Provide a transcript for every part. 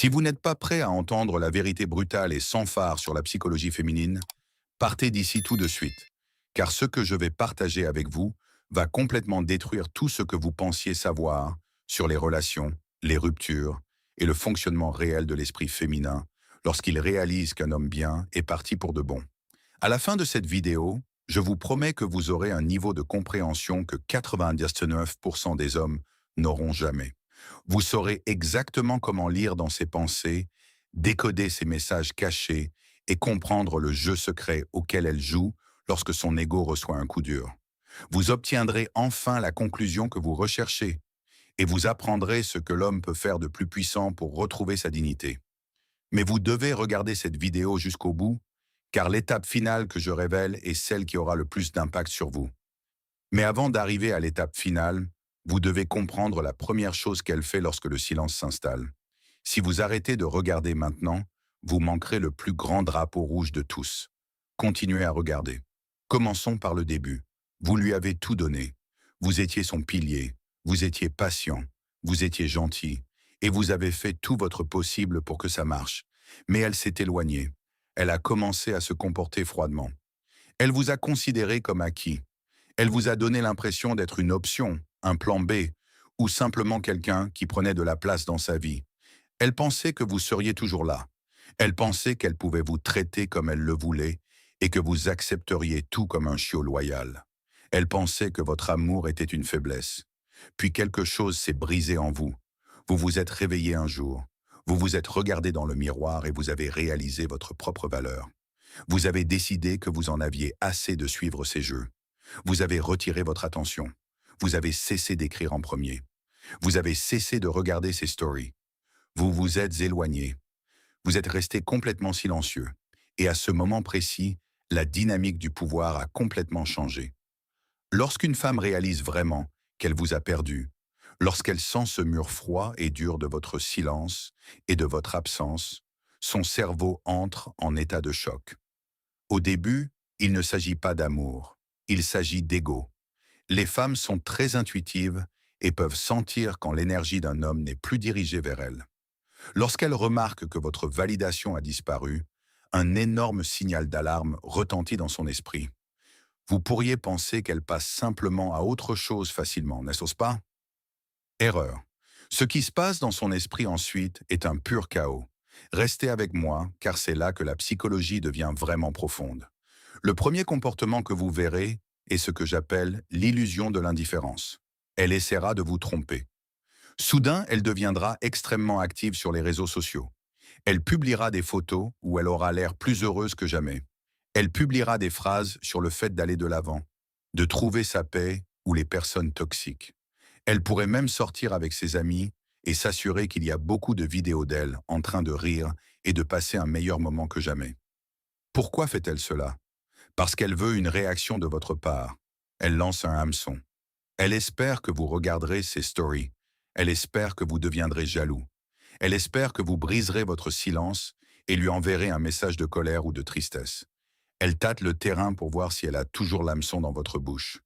Si vous n'êtes pas prêt à entendre la vérité brutale et sans phare sur la psychologie féminine, partez d'ici tout de suite, car ce que je vais partager avec vous va complètement détruire tout ce que vous pensiez savoir sur les relations, les ruptures et le fonctionnement réel de l'esprit féminin lorsqu'il réalise qu'un homme bien est parti pour de bon. À la fin de cette vidéo, je vous promets que vous aurez un niveau de compréhension que 99% des hommes n'auront jamais. Vous saurez exactement comment lire dans ses pensées, décoder ses messages cachés et comprendre le jeu secret auquel elle joue lorsque son ego reçoit un coup dur. Vous obtiendrez enfin la conclusion que vous recherchez et vous apprendrez ce que l'homme peut faire de plus puissant pour retrouver sa dignité. Mais vous devez regarder cette vidéo jusqu'au bout, car l'étape finale que je révèle est celle qui aura le plus d'impact sur vous. Mais avant d'arriver à l'étape finale, vous devez comprendre la première chose qu'elle fait lorsque le silence s'installe. Si vous arrêtez de regarder maintenant, vous manquerez le plus grand drapeau rouge de tous. Continuez à regarder. Commençons par le début. Vous lui avez tout donné. Vous étiez son pilier, vous étiez patient, vous étiez gentil, et vous avez fait tout votre possible pour que ça marche. Mais elle s'est éloignée. Elle a commencé à se comporter froidement. Elle vous a considéré comme acquis. Elle vous a donné l'impression d'être une option, un plan B, ou simplement quelqu'un qui prenait de la place dans sa vie. Elle pensait que vous seriez toujours là. Elle pensait qu'elle pouvait vous traiter comme elle le voulait et que vous accepteriez tout comme un chiot loyal. Elle pensait que votre amour était une faiblesse. Puis quelque chose s'est brisé en vous. Vous vous êtes réveillé un jour. Vous vous êtes regardé dans le miroir et vous avez réalisé votre propre valeur. Vous avez décidé que vous en aviez assez de suivre ces jeux. Vous avez retiré votre attention. Vous avez cessé d'écrire en premier. Vous avez cessé de regarder ces stories. Vous vous êtes éloigné. Vous êtes resté complètement silencieux. Et à ce moment précis, la dynamique du pouvoir a complètement changé. Lorsqu'une femme réalise vraiment qu'elle vous a perdu, lorsqu'elle sent ce mur froid et dur de votre silence et de votre absence, son cerveau entre en état de choc. Au début, il ne s'agit pas d'amour, il s'agit d'ego. Les femmes sont très intuitives et peuvent sentir quand l'énergie d'un homme n'est plus dirigée vers elles. Lorsqu'elles remarquent que votre validation a disparu, un énorme signal d'alarme retentit dans son esprit. Vous pourriez penser qu'elle passe simplement à autre chose facilement, n'est-ce pas? Erreur. Ce qui se passe dans son esprit ensuite est un pur chaos. Restez avec moi, car c'est là que la psychologie devient vraiment profonde. Le premier comportement que vous verrez est ce que j'appelle l'illusion de l'indifférence. Elle essaiera de vous tromper. Soudain, elle deviendra extrêmement active sur les réseaux sociaux. Elle publiera des photos où elle aura l'air plus heureuse que jamais. Elle publiera des phrases sur le fait d'aller de l'avant, de trouver sa paix ou les personnes toxiques. Elle pourrait même sortir avec ses amis et s'assurer qu'il y a beaucoup de vidéos d'elle en train de rire et de passer un meilleur moment que jamais. Pourquoi fait-elle cela? Parce qu'elle veut une réaction de votre part. Elle lance un hameçon. Elle espère que vous regarderez ses stories. Elle espère que vous deviendrez jaloux. Elle espère que vous briserez votre silence et lui enverrez un message de colère ou de tristesse. Elle tâte le terrain pour voir si elle a toujours l'hameçon dans votre bouche.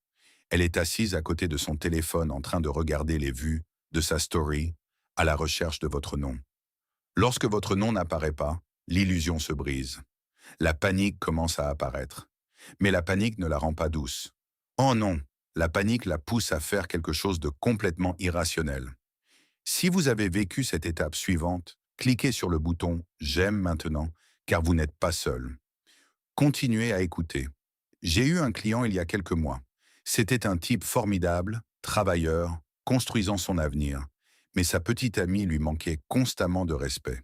Elle est assise à côté de son téléphone en train de regarder les vues de sa story à la recherche de votre nom. Lorsque votre nom n'apparaît pas, l'illusion se brise. La panique commence à apparaître. Mais la panique ne la rend pas douce. Oh non, la panique la pousse à faire quelque chose de complètement irrationnel. Si vous avez vécu cette étape suivante, cliquez sur le bouton « J'aime maintenant » car vous n'êtes pas seul. Continuez à écouter. J'ai eu un client il y a quelques mois. C'était un type formidable, travailleur, construisant son avenir. Mais sa petite amie lui manquait constamment de respect.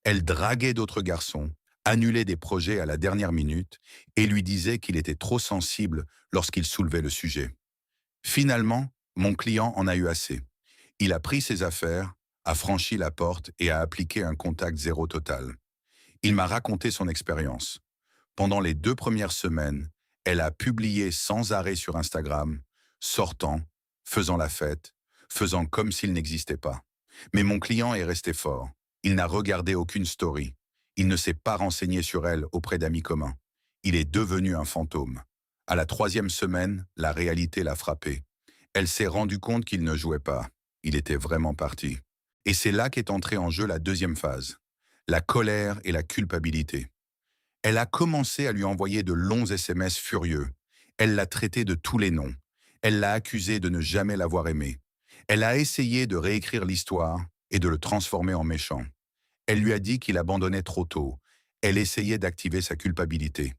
Elle draguait d'autres garçons, annulait des projets à la dernière minute et lui disait qu'il était trop sensible lorsqu'il soulevait le sujet. Finalement, mon client en a eu assez. Il a pris ses affaires, a franchi la porte et a appliqué un contact zéro total. Il m'a raconté son expérience. Pendant les 2 premières semaines, elle a publié sans arrêt sur Instagram, sortant, faisant la fête, faisant comme s'il n'existait pas. Mais mon client est resté fort. Il n'a regardé aucune story. Il ne s'est pas renseigné sur elle auprès d'amis communs. Il est devenu un fantôme. À la 3e semaine, la réalité l'a frappé. Elle s'est rendue compte qu'il ne jouait pas. Il était vraiment parti. Et c'est là qu'est entrée en jeu la deuxième phase, la colère et la culpabilité. Elle a commencé à lui envoyer de longs SMS furieux. Elle l'a traité de tous les noms. Elle l'a accusé de ne jamais l'avoir aimé. Elle a essayé de réécrire l'histoire et de le transformer en méchant. Elle lui a dit qu'il abandonnait trop tôt. Elle essayait d'activer sa culpabilité.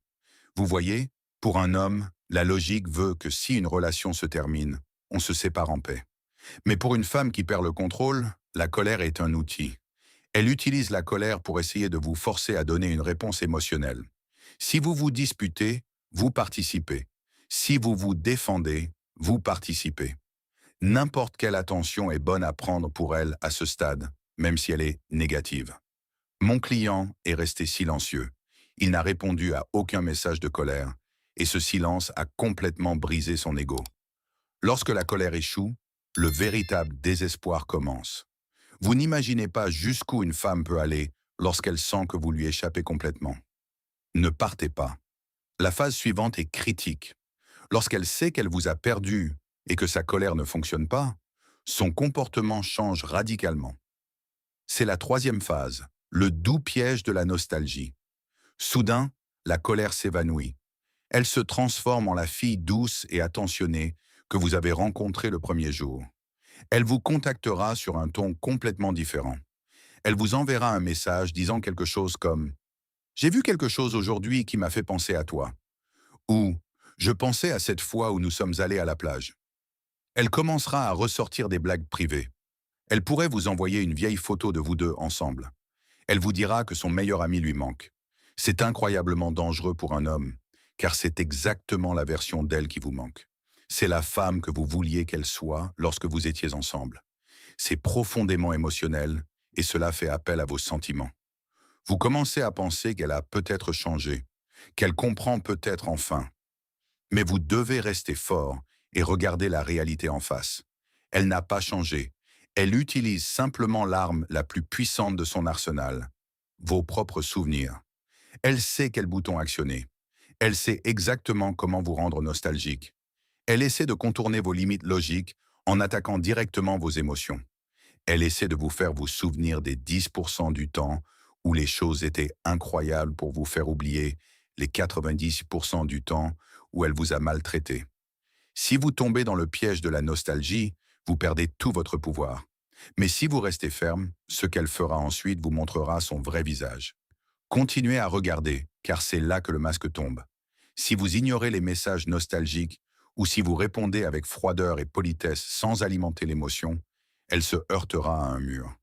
Vous voyez, pour un homme, la logique veut que si une relation se termine, on se sépare en paix. Mais pour une femme qui perd le contrôle, la colère est un outil. Elle utilise la colère pour essayer de vous forcer à donner une réponse émotionnelle. Si vous vous disputez, vous participez. Si vous vous défendez, vous participez. N'importe quelle attention est bonne à prendre pour elle à ce stade, même si elle est négative. Mon client est resté silencieux. Il n'a répondu à aucun message de colère, et ce silence a complètement brisé son ego. Lorsque la colère échoue, le véritable désespoir commence. Vous n'imaginez pas jusqu'où une femme peut aller lorsqu'elle sent que vous lui échappez complètement. Ne partez pas. La phase suivante est critique. Lorsqu'elle sait qu'elle vous a perdu et que sa colère ne fonctionne pas, son comportement change radicalement. C'est la troisième phase, le doux piège de la nostalgie. Soudain, la colère s'évanouit. Elle se transforme en la fille douce et attentionnée que vous avez rencontrée le premier jour. Elle vous contactera sur un ton complètement différent. Elle vous enverra un message disant quelque chose comme « J'ai vu quelque chose aujourd'hui qui m'a fait penser à toi » ou « Je pensais à cette fois où nous sommes allés à la plage ». Elle commencera à ressortir des blagues privées. Elle pourrait vous envoyer une vieille photo de vous deux ensemble. Elle vous dira que son meilleur ami lui manque. C'est incroyablement dangereux pour un homme, car c'est exactement la version d'elle qui vous manque. C'est la femme que vous vouliez qu'elle soit lorsque vous étiez ensemble. C'est profondément émotionnel et cela fait appel à vos sentiments. Vous commencez à penser qu'elle a peut-être changé, qu'elle comprend peut-être enfin. Mais vous devez rester fort et regarder la réalité en face. Elle n'a pas changé. Elle utilise simplement l'arme la plus puissante de son arsenal, vos propres souvenirs. Elle sait quel bouton actionner. Elle sait exactement comment vous rendre nostalgique. Elle essaie de contourner vos limites logiques en attaquant directement vos émotions. Elle essaie de vous faire vous souvenir des 10% du temps où les choses étaient incroyables pour vous faire oublier les 90% du temps où elle vous a maltraité. Si vous tombez dans le piège de la nostalgie, vous perdez tout votre pouvoir. Mais si vous restez ferme, ce qu'elle fera ensuite vous montrera son vrai visage. Continuez à regarder, car c'est là que le masque tombe. Si vous ignorez les messages nostalgiques ou si vous répondez avec froideur et politesse sans alimenter l'émotion, elle se heurtera à un mur.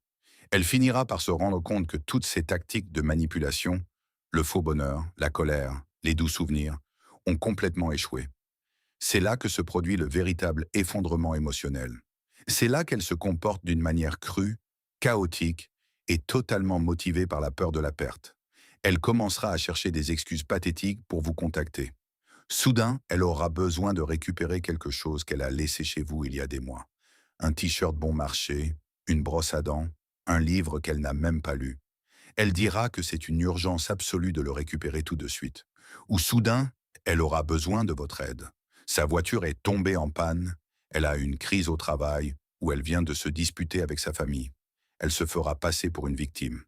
Elle finira par se rendre compte que toutes ces tactiques de manipulation, le faux bonheur, la colère, les doux souvenirs, ont complètement échoué. C'est là que se produit le véritable effondrement émotionnel. C'est là qu'elle se comporte d'une manière crue, chaotique et totalement motivée par la peur de la perte. Elle commencera à chercher des excuses pathétiques pour vous contacter. Soudain, elle aura besoin de récupérer quelque chose qu'elle a laissé chez vous il y a des mois. Un t-shirt bon marché, une brosse à dents, un livre qu'elle n'a même pas lu. Elle dira que c'est une urgence absolue de le récupérer tout de suite. Ou soudain, elle aura besoin de votre aide. Sa voiture est tombée en panne, elle a une crise au travail ou elle vient de se disputer avec sa famille. Elle se fera passer pour une victime.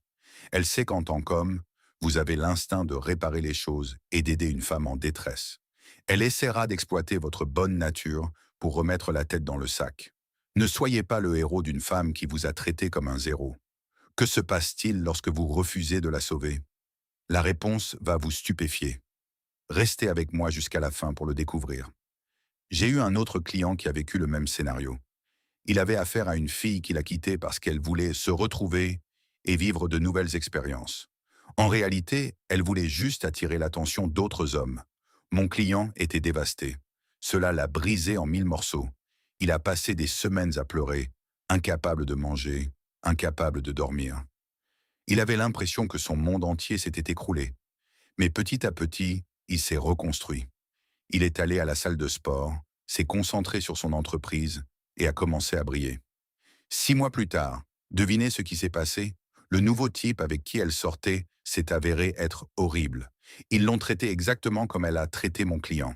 Elle sait qu'en tant qu'homme, vous avez l'instinct de réparer les choses et d'aider une femme en détresse. Elle essaiera d'exploiter votre bonne nature pour remettre la tête dans le sac. Ne soyez pas le héros d'une femme qui vous a traité comme un zéro. Que se passe-t-il lorsque vous refusez de la sauver? La réponse va vous stupéfier. Restez avec moi jusqu'à la fin pour le découvrir. J'ai eu un autre client qui a vécu le même scénario. Il avait affaire à une fille qu'il a quittée parce qu'elle voulait se retrouver et vivre de nouvelles expériences. En réalité, elle voulait juste attirer l'attention d'autres hommes. Mon client était dévasté. Cela l'a brisé en 1000 morceaux. Il a passé des semaines à pleurer, incapable de manger, incapable de dormir. Il avait l'impression que son monde entier s'était écroulé. Mais petit à petit, il s'est reconstruit. Il est allé à la salle de sport, s'est concentré sur son entreprise et a commencé à briller. 6 mois plus tard, devinez ce qui s'est passé? Le nouveau type avec qui elle sortait s'est avéré être horrible. Ils l'ont traité exactement comme elle a traité mon client.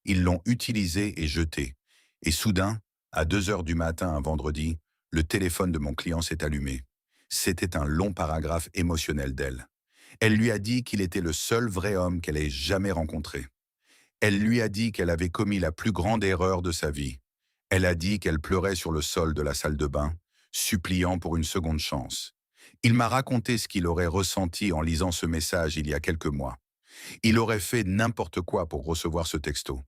Ils l'ont utilisé et jeté. Et soudain, à 2 heures du matin un vendredi, Le téléphone de mon client s'est allumé. C'était un long paragraphe émotionnel d'elle. Elle lui a dit qu'il était le seul vrai homme qu'elle ait jamais rencontré. Elle lui a dit qu'elle avait commis la plus grande erreur de sa vie. Elle a dit qu'elle pleurait sur le sol de la salle de bain, suppliant pour une seconde chance. Il m'a raconté ce qu'il aurait ressenti en lisant ce message il y a quelques mois. Il aurait fait n'importe quoi pour recevoir ce texto.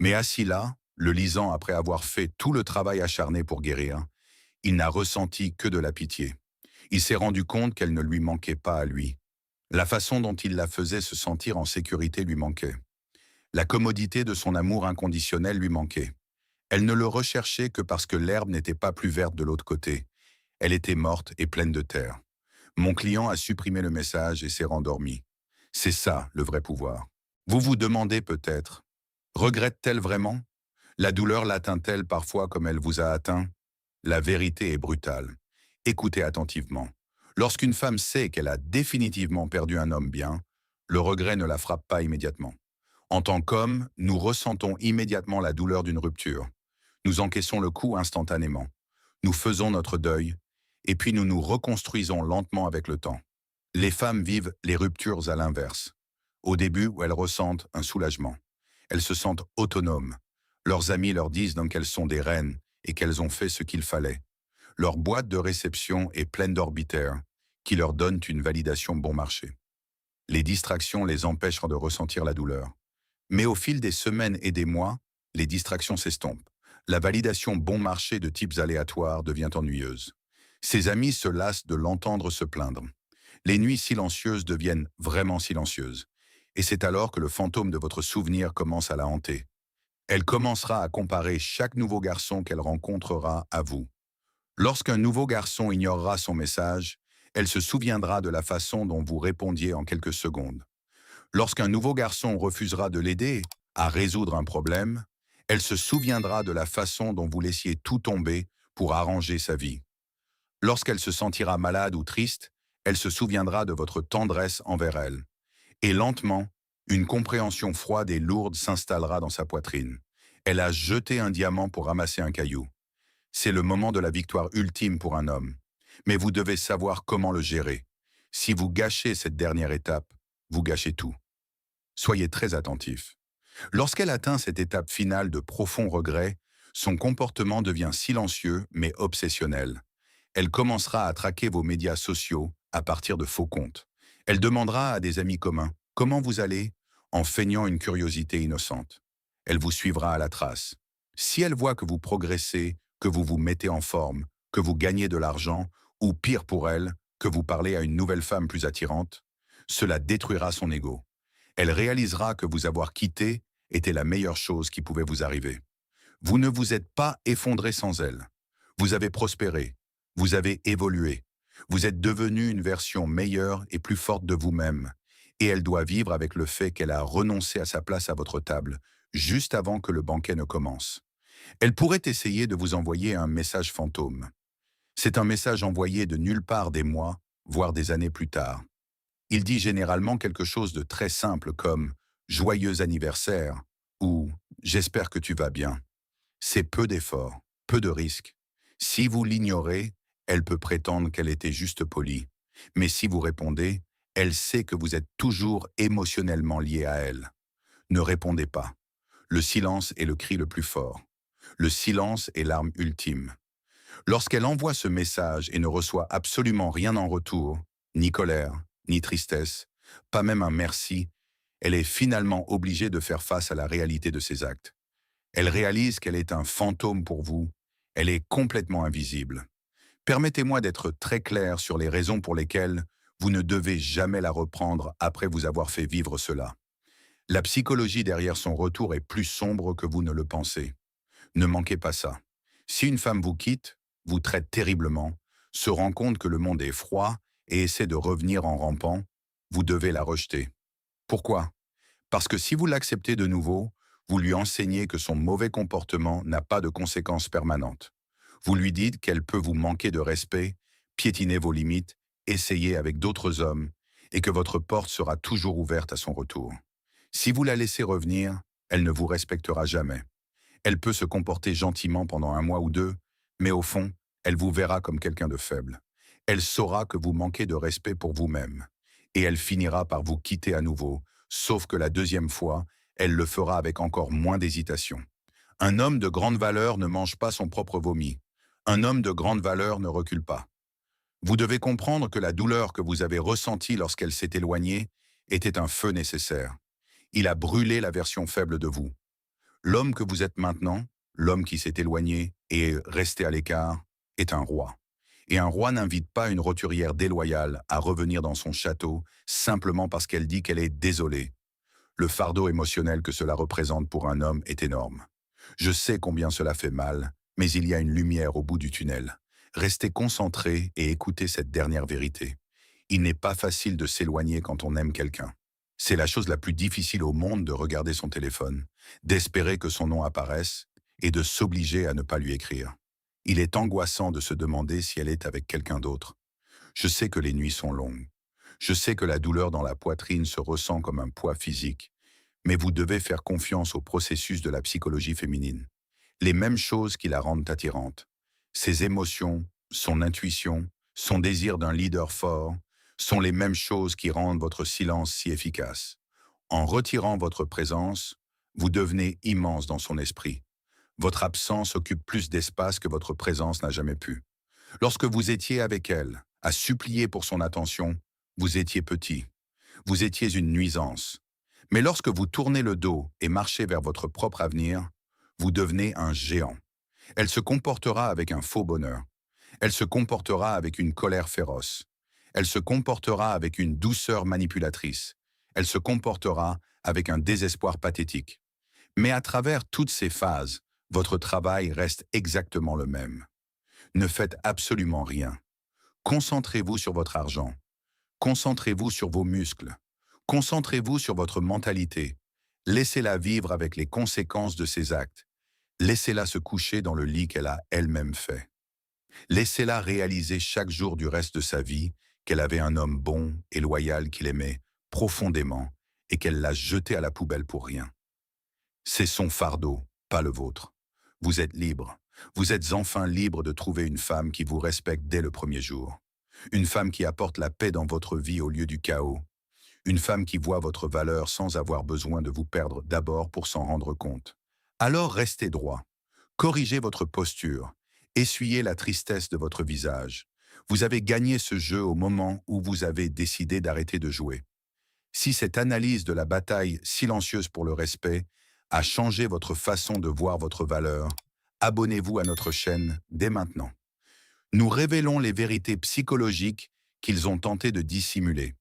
Mais assis là, le lisant après avoir fait tout le travail acharné pour guérir, il n'a ressenti que de la pitié. Il s'est rendu compte qu'elle ne lui manquait pas à lui. La façon dont il la faisait se sentir en sécurité lui manquait. La commodité de son amour inconditionnel lui manquait. Elle ne le recherchait que parce que l'herbe n'était pas plus verte de l'autre côté. Elle était morte et pleine de terre. Mon client a supprimé le message et s'est rendormi. C'est ça, le vrai pouvoir. Vous vous demandez peut-être, regrette-t-elle vraiment? La douleur l'atteint-elle parfois comme elle vous a atteint? La vérité est brutale. Écoutez attentivement. Lorsqu'une femme sait qu'elle a définitivement perdu un homme bien, le regret ne la frappe pas immédiatement. En tant qu'homme, nous ressentons immédiatement la douleur d'une rupture. Nous encaissons le coup instantanément. Nous faisons notre deuil, et puis nous nous reconstruisons lentement avec le temps. Les femmes vivent les ruptures à l'inverse. Au début, où elles ressentent un soulagement. Elles se sentent autonomes. Leurs amis leur disent donc qu'elles sont des reines et qu'elles ont fait ce qu'il fallait. Leur boîte de réception est pleine d'orbitaires qui leur donnent une validation bon marché. Les distractions les empêchent de ressentir la douleur. Mais au fil des semaines et des mois, les distractions s'estompent. La validation bon marché de types aléatoires devient ennuyeuse. Ses amis se lassent de l'entendre se plaindre. Les nuits silencieuses deviennent vraiment silencieuses. Et c'est alors que le fantôme de votre souvenir commence à la hanter. Elle commencera à comparer chaque nouveau garçon qu'elle rencontrera à vous. Lorsqu'un nouveau garçon ignorera son message, elle se souviendra de la façon dont vous répondiez en quelques secondes. Lorsqu'un nouveau garçon refusera de l'aider à résoudre un problème, elle se souviendra de la façon dont vous laissiez tout tomber pour arranger sa vie. Lorsqu'elle se sentira malade ou triste, elle se souviendra de votre tendresse envers elle. Et lentement, une compréhension froide et lourde s'installera dans sa poitrine. Elle a jeté un diamant pour ramasser un caillou. C'est le moment de la victoire ultime pour un homme. Mais vous devez savoir comment le gérer. Si vous gâchez cette dernière étape, vous gâchez tout. Soyez très attentif. Lorsqu'elle atteint cette étape finale de profond regret, son comportement devient silencieux mais obsessionnel. Elle commencera à traquer vos médias sociaux à partir de faux comptes. Elle demandera à des amis communs « Comment vous allez ?» en feignant une curiosité innocente. Elle vous suivra à la trace. Si elle voit que vous progressez, que vous vous mettez en forme, que vous gagnez de l'argent, ou pire pour elle, que vous parlez à une nouvelle femme plus attirante, cela détruira son ego. Elle réalisera que vous avoir quitté était la meilleure chose qui pouvait vous arriver. Vous ne vous êtes pas effondré sans elle. Vous avez prospéré. Vous avez évolué. Vous êtes devenu une version meilleure et plus forte de vous-même. Et elle doit vivre avec le fait qu'elle a renoncé à sa place à votre table, juste avant que le banquet ne commence. Elle pourrait essayer de vous envoyer un message fantôme. C'est un message envoyé de nulle part des mois, voire des années plus tard. Il dit généralement quelque chose de très simple comme « Joyeux anniversaire » ou « J'espère que tu vas bien ». C'est peu d'efforts, peu de risques. Si vous l'ignorez, elle peut prétendre qu'elle était juste polie. Mais si vous répondez, elle sait que vous êtes toujours émotionnellement lié à elle. Ne répondez pas. Le silence est le cri le plus fort. Le silence est l'arme ultime. Lorsqu'elle envoie ce message et ne reçoit absolument rien en retour, ni colère, ni tristesse, pas même un merci, elle est finalement obligée de faire face à la réalité de ses actes. Elle réalise qu'elle est un fantôme pour vous, elle est complètement invisible. Permettez-moi d'être très clair sur les raisons pour lesquelles vous ne devez jamais la reprendre après vous avoir fait vivre cela. La psychologie derrière son retour est plus sombre que vous ne le pensez. Ne manquez pas ça. Si une femme vous quitte, vous traite terriblement, se rend compte que le monde est froid et essaie de revenir en rampant, vous devez la rejeter. Pourquoi? Parce que si vous l'acceptez de nouveau, vous lui enseignez que son mauvais comportement n'a pas de conséquences permanentes. Vous lui dites qu'elle peut vous manquer de respect, piétiner vos limites, essayer avec d'autres hommes, et que votre porte sera toujours ouverte à son retour. Si vous la laissez revenir, elle ne vous respectera jamais. Elle peut se comporter gentiment pendant un mois ou deux, mais au fond, Elle vous verra comme quelqu'un de faible. Elle saura que vous manquez de respect pour vous-même. Et elle finira par vous quitter à nouveau, sauf que la deuxième fois, elle le fera avec encore moins d'hésitation. Un homme de grande valeur ne mange pas son propre vomi. Un homme de grande valeur ne recule pas. Vous devez comprendre que la douleur que vous avez ressentie lorsqu'elle s'est éloignée était un feu nécessaire. Il a brûlé la version faible de vous. L'homme que vous êtes maintenant, l'homme qui s'est éloigné et est resté à l'écart, est un roi. Et un roi n'invite pas une roturière déloyale à revenir dans son château simplement parce qu'elle dit qu'elle est désolée. Le fardeau émotionnel que cela représente pour un homme est énorme. Je sais combien cela fait mal, mais il y a une lumière au bout du tunnel. Restez concentré et écoutez cette dernière vérité. Il n'est pas facile de s'éloigner quand on aime quelqu'un. C'est la chose la plus difficile au monde de regarder son téléphone, d'espérer que son nom apparaisse et de s'obliger à ne pas lui écrire. Il est angoissant de se demander si elle est avec quelqu'un d'autre. Je sais que les nuits sont longues. Je sais que la douleur dans la poitrine se ressent comme un poids physique. Mais vous devez faire confiance au processus de la psychologie féminine. Les mêmes choses qui la rendent attirante. Ses émotions, son intuition, son désir d'un leader fort, sont les mêmes choses qui rendent votre silence si efficace. En retirant votre présence, vous devenez immense dans son esprit. Votre absence occupe plus d'espace que votre présence n'a jamais pu. Lorsque vous étiez avec elle, à supplier pour son attention, vous étiez petit. Vous étiez une nuisance. Mais lorsque vous tournez le dos et marchez vers votre propre avenir, vous devenez un géant. Elle se comportera avec un faux bonheur. Elle se comportera avec une colère féroce. Elle se comportera avec une douceur manipulatrice. Elle se comportera avec un désespoir pathétique. Mais à travers toutes ces phases, votre travail reste exactement le même. Ne faites absolument rien. Concentrez-vous sur votre argent. Concentrez-vous sur vos muscles. Concentrez-vous sur votre mentalité. Laissez-la vivre avec les conséquences de ses actes. Laissez-la se coucher dans le lit qu'elle a elle-même fait. Laissez-la réaliser chaque jour du reste de sa vie qu'elle avait un homme bon et loyal qu'il aimait profondément et qu'elle l'a jeté à la poubelle pour rien. C'est son fardeau, pas le vôtre. Vous êtes libre. Vous êtes enfin libre de trouver une femme qui vous respecte dès le premier jour. Une femme qui apporte la paix dans votre vie au lieu du chaos. Une femme qui voit votre valeur sans avoir besoin de vous perdre d'abord pour s'en rendre compte. Alors restez droit. Corrigez votre posture. Essuyez la tristesse de votre visage. Vous avez gagné ce jeu au moment où vous avez décidé d'arrêter de jouer. Si cette analyse de la bataille silencieuse pour le respect a changé votre façon de voir votre valeur, abonnez-vous à notre chaîne dès maintenant. Nous révélons les vérités psychologiques qu'ils ont tenté de dissimuler.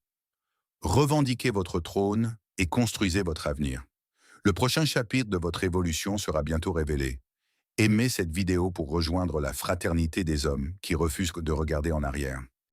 Revendiquez votre trône et construisez votre avenir. Le prochain chapitre de votre évolution sera bientôt révélé. Aimez cette vidéo pour rejoindre la fraternité des hommes qui refusent de regarder en arrière.